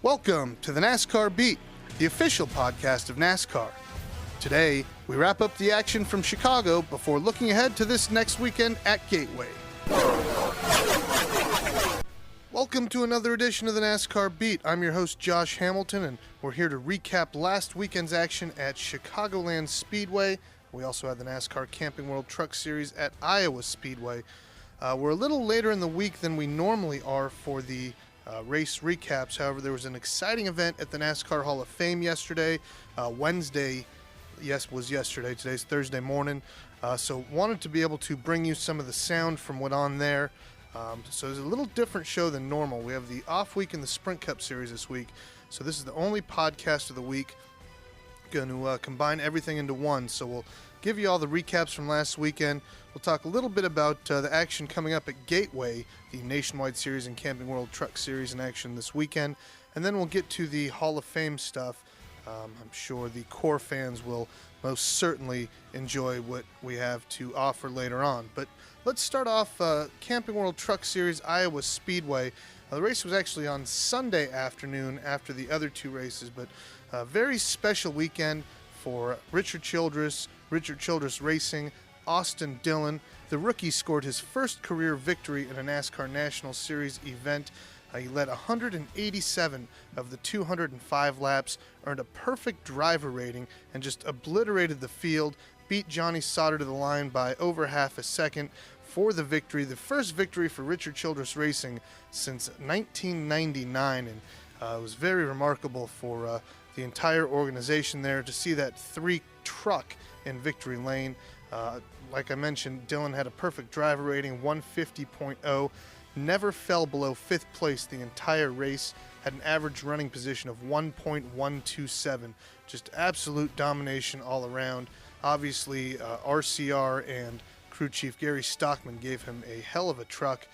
Welcome to the NASCAR Beat, the official podcast of NASCAR. Today, we wrap up the action from Chicago before looking ahead to this next weekend at Gateway. Welcome to another edition of the NASCAR Beat. I'm your host, Josh Hamilton, and we're here to recap last weekend's action at Chicagoland Speedway. We also had the NASCAR Camping World Truck Series at Iowa Speedway. We're a little later in the week than we normally are for the race recaps. However, there was an exciting event at the NASCAR Hall of Fame yesterday. Wednesday, was yesterday. Today's Thursday morning. So wanted to be able to bring you some of the sound from what on there. So it's a little different show than normal. We have the off week in the Sprint Cup Series this week. So this is the only podcast of the week. Going to combine everything into one. So we'll give you all the recaps from last weekend. We'll talk a little bit about the action coming up at Gateway, the Nationwide Series and Camping World Truck Series in action this weekend. And then we'll get to the Hall of Fame stuff. I'm sure the core fans will most certainly enjoy what we have to offer later on. But let's start off Camping World Truck Series, Iowa Speedway. The race was actually on Sunday afternoon after the other two races, but a very special weekend for Richard Childress Racing, Austin Dillon. The rookie scored his first career victory in a NASCAR National Series event. He led 187 of the 205 laps, earned a perfect driver rating, and just obliterated the field, beat Johnny Sauter to the line by over half a second for the victory. The first victory for Richard Childress Racing since 1999, and it was very remarkable for the entire organization there to see that three-truck in victory lane. Like I mentioned, Dillon had a perfect driver rating, 150.0, never fell below 5th place the entire race, had an average running position of 1.127, just absolute domination all around. Obviously, RCR and crew chief Gary Stockman gave him a hell of a truck.